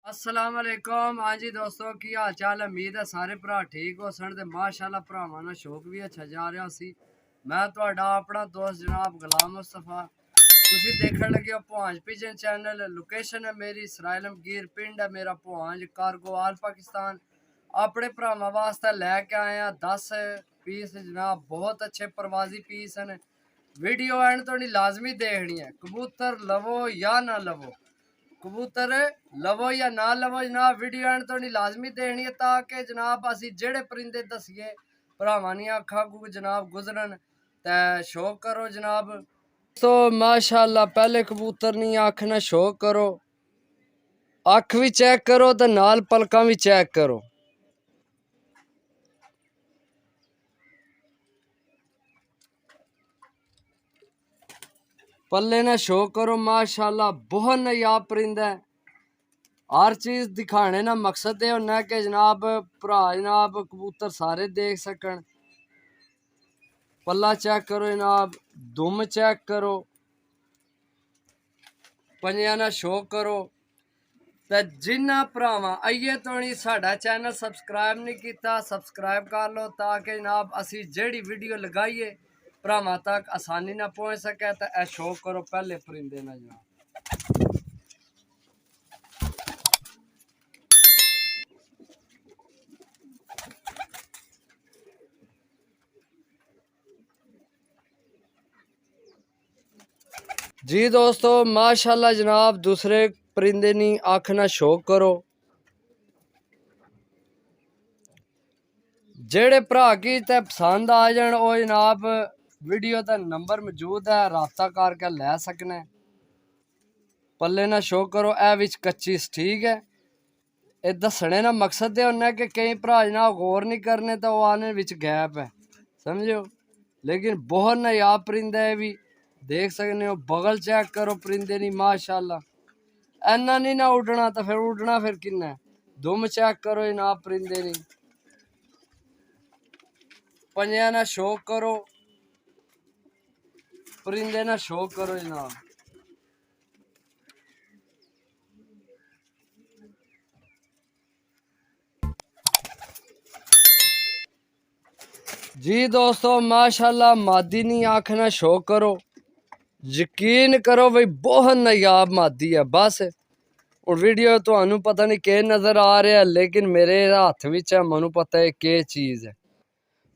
अस्सलाम वालेकुम। हाँ जी दोस्तों, की हाल चाल है? उम्मीद है सारे भरा ठीक हो सन। माशाअल्लाह भरावां दा शौक भी अच्छा जा रहा सी। मैं तुहाडा अपना दोस्त जनाब गुलाम मुस्तफा, तुसी देखण लगे हो पुहांज पिजन चैनल। लोकेशन है मेरी सराय लमगीर, पिंड है मेरा पुहांज, कारगो आल पाकिस्तान। अपने भरावां वास्ते लैके आए 10 पीस जनाब, बहुत अच्छे प्रवासी पीस हैं। वीडियो एंड तो नहीं लाजमी देखनी है। कबूतर लवो या ना लवो, कबूतर लवो या ना लवो जनाब, वीडियो एंड तो नहीं लाजमी देखनी है, ताकि जनाब असी जेड़े परिंदे दसिए भरावां दी अखां को जनाब गुजरन ते शौक करो जनाब। तो माशाअल्लाह पहले कबूतर नी अख ना शौक करो, अख भी चेक करो तो नाल पलकां भी चेक करो। पल्ले ना शौक करो, माशाअल्लाह बहुत नायाब परिंदा है। हर चीज दिखाने ना मकसद ये होना कि जनाब भरा जनाब कबूतर सारे देख सकन। पल्ला चेक करो जनाब, दुम चेक करो, पंजियां ना शौक करो। ते जिन्ना भरावां आइए तो नहीं साडा चैनल सबसक्राइब नहीं किया, सबसक्राइब कर लो, ताकि जनाब असी जेड़ी वीडियो लगाइए भरावां तक आसानी ना पहुंच सके। तो ए शौक करो पहले परिंदे ना जनाब। जी दोस्तों माशाअल्लाह जनाब, दूसरे परिंदे नी अख ना शौक करो। जेड़े भरा की ते पसंद आ जान ओ जनाब वीडियो का नंबर मौजूद है, राबता करके लै सकने। पल्ले ना शौक करो, ए विच कच्ची ठीक है। ये दसने ना मकसद ये होना कि कई भरा जनाब गौर नहीं करने तो आने विच गैप है, समझो। लेकिन बहुत नायाब परिंदा है भी, देख सकते हो। बगल चेक करो परिंदे नी, माशाअल्लाह ऐना नहीं ना उड़ना तो फिर उड़ना फिर किन्ना है। दुम चेक करो जनाब परिंदे नी, पंजियां ना शौक करो, परिंदे ना शौक करो जनाब। जी दोस्तों माशाअल्लाह मादी नी आँख ना शौक करो, यकीन करो भाई बहुत नायाब मादी है। बस और वीडियो तो पता नहीं के नजर आ रहा है, लेकिन मेरे हाथ विच है, मनु पता है के चीज है।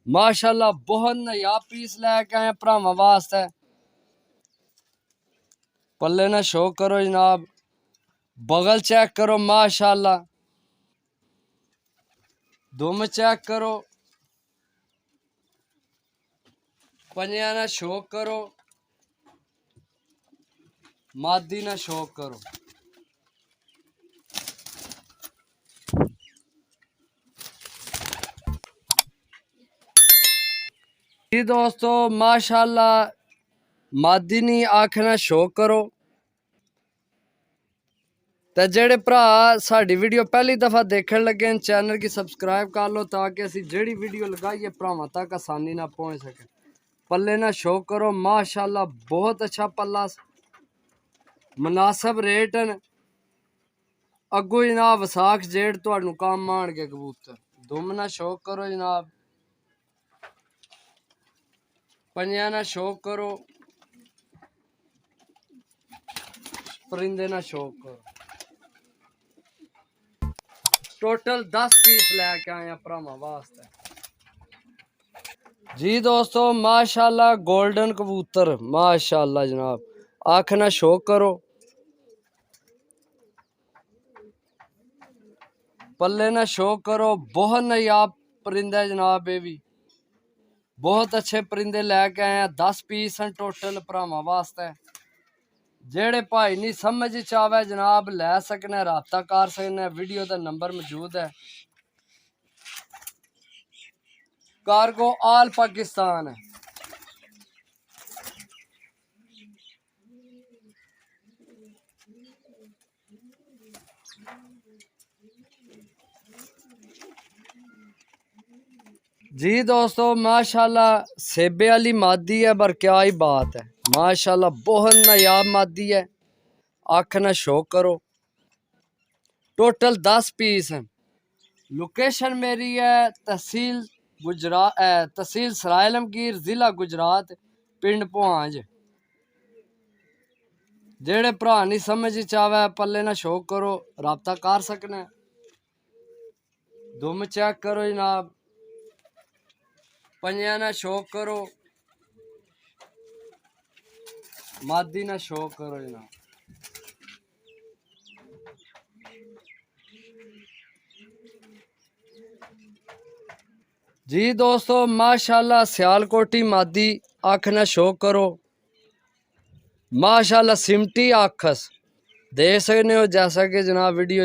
माशाअल्लाह बहुत नायाब पीस लैके आए भरावां वास्ते। पल्ले ना शौक करो जनाब, बगल चेक करो माशाअल्लाह, दुम चेक करो, पंजियां ना शौक करो, मादी ना शौक करो। जी दोस्तों माशाअल्लाह मादी नी आँख ना शौक करो। तो जेड़े भरा साडी वीडियो पहली दफा देखने लगे चैनल की सब्सक्राइब कर लो, ताकि असी जेड़ी वीडियो लगाइए भरावां तक आसानी ना पहुंच सके। पल्ले ना शौक करो, माशाअल्लाह बहुत अच्छा पल्ला, मुनासिब रेट न। अगो जनाब वसाख जेठ तुहानू काम आणगे कबूतर। दुम ना शौक करो जनाब, पंजियां ना शौक करो, परिंदे ना शौक करो। टोटल 10 पीस लैके आए भरावां वास्ते। जी दोस्तों माशाअल्लाह गोल्डन कबूतर, माशाअल्लाह जनाब आँख ना शौक करो, पल्ले ना शौक करो। बहुत नायाब परिंदा है जनाब, ये भी बहुत अच्छे परिंदे लैके आए हैं। 10 पीस हैं टोटल भरावां वास्ते। जेड़े भाई नहीं समझ च आवे जनाब लै सकने, राबता कर सकने। वीडियो का नंबर मौजूद है। कारगो आल पाकिस्तान है। जी दोस्तों माशाअल्लाह सेबे वाली मादी है, पर क्या ही बात है, माशाअल्लाह बहुत नायाब मादी है। अख ना शौक करो, टोटल 10 पीस हैं। लोकेशन मेरी है तहसील तहसील सराय आलमगीर, जिला गुजरात, पिंड पुहांज। जेड़े भरा नहीं समझ चावे पल्ले ना शौक करो, राबता कर सकना। दुम चेक करो जनाब, पंजिया ना शौक करो, मादी ना शौक करो जनाब। जी दोस्तों माशाल्लाह सियालकोटी मादी अख ना शौक करो, माशाल्लाह सिमटी अखस देख सकते हो, जैसा कि जनाब वीडियो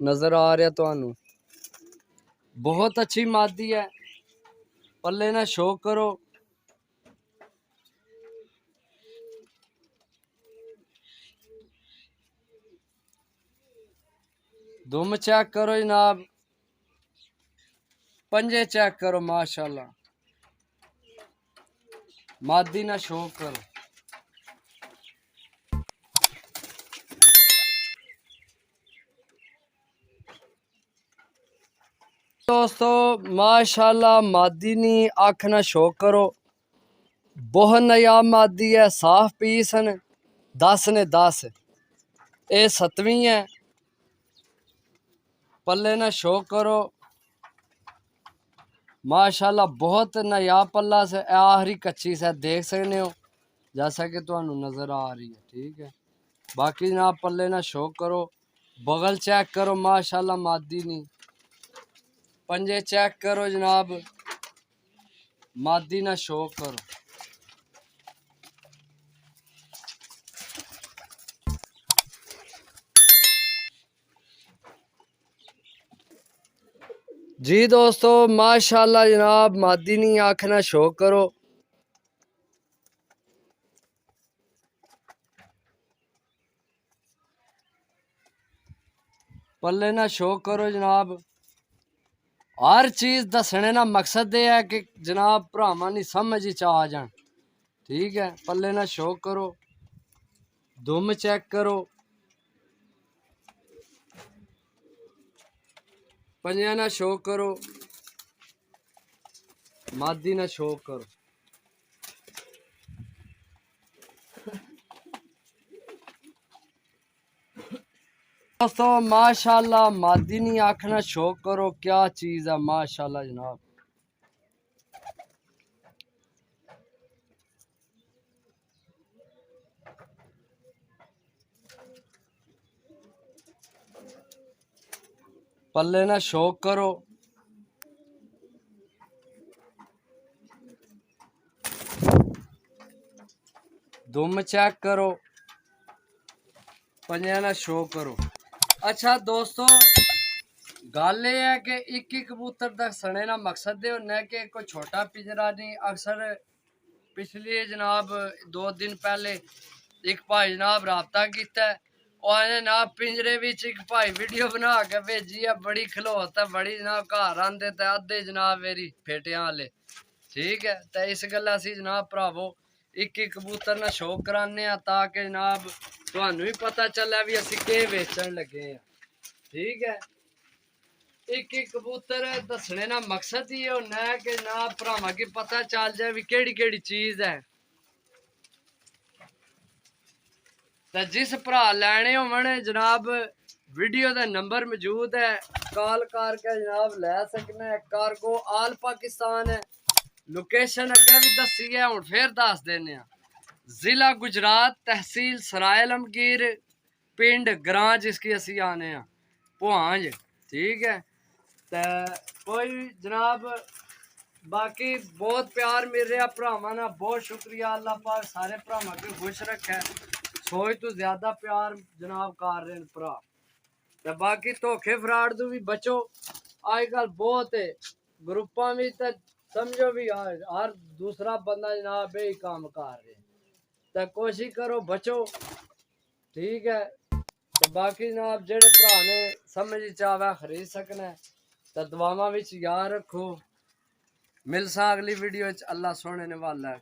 नजर आ रहा तुहानू। बहुत अच्छी मादी है, पल्ले ना शौक करो। दुम चेक करो जनाब, पंजे चेक करो, माशाल्लाह मादी ना शौक करो। दोस्तों माशाल्लाह मादी नी अख ना शौक करो, बहुत नायाब मादी है, साफ पीस हैं, 10 ने 10। ये 7वीं है, पल्ले ना शौक करो, माशाल्लाह बहुत नायाब पल्ला से। आखिरी कच्ची से देख सकते हो, जैसा कि तुहानू नजर आ रही है, ठीक है। बाकी जनाब पल्ले ना शौक करो, बगल चेक करो, माशाल्लाह मादी नी। पंजे चेक करो जनाब, मादी ना शौक करो। जी दोस्तों माशाल्लाह जनाब मादी नी आँख ना शौक करो। पल्ले ना शौक करो जनाब। हर चीज दसने ना मकसद ये है कि जनाब भरावां नी समझ च आ जान, ठीक है। पल्ले ना शौक करो, दुम चेक करो, पंजिया ना शौक करो, मादी ना शौक करो। दोस्तों माशाल्लाह मादी नी आखना शौक करो, क्या चीज है माशाल्लाह जनाब। पल्ले ना शौक करो, दुम चेक करो, पंजिया ना शौक करो। अच्छा दोस्तों गल ये है कि एक एक कबूतर दसने ना मकसद होना है कि कोई छोटा पिंजरा नहीं। अक्सर पिछले जनाब 2 दिन पहले एक भाई जनाब राबता किया और जनाब पिंजरे विच एक भाई वीडियो बना के भेजी है, बड़ी खलोत है, बड़ी जनाब घर आंदे ते अद्धे जनाब मेरी फेटियां वाले, ठीक है। तो इस गल्ला असी जनाब भरावो एक एक कबूतर ना शौक कराने ताकि जनाब तुहानू भी पता चले भी असी के बेचन लगे हैं, ठीक है। एक एक कबूतर दसने ना मकसद ही होना है कि जनाब भरावां की पता चल जाए भी केड़ी केड़ी चीज है। तो जिस भरा लैने होवन जनाब वीडियो का नंबर मौजूद है, कॉल करके जनाब लै सकना है। कार्गो आल पाकिस्तान है। लोकेशन अगे भी दसी है, हुण फिर दस देने, जिला गुजरात, तहसील सराय आलमगीर, पिंड ग्रां जिसकी असी आने पुहांज, ठीक है। तो कोई जनाब बाकी बहुत प्यार मिल रहा भरावां ना, बहुत शुक्रिया। अल्लाह पाक सारे भरावां को खुश रखे, सोच तो ज्यादा प्यार जनाब कर रहे हैं भरा। तो बाकी धोखे फ्राड तो भी बचो, अजकल बहुत है ग्रुपां भी, तो समझो भी हर दूसरा बंदा जनाब यही काम कर रहे, तो कोशिश करो बचो, ठीक है। तो बाकी जनाब जेड़े भरा ने समझ चावे खरीद सकना है, तो दुआवां विच याद रखो। मिलसा अगली वीडियो च, अल्लाह सोने ने वाला है।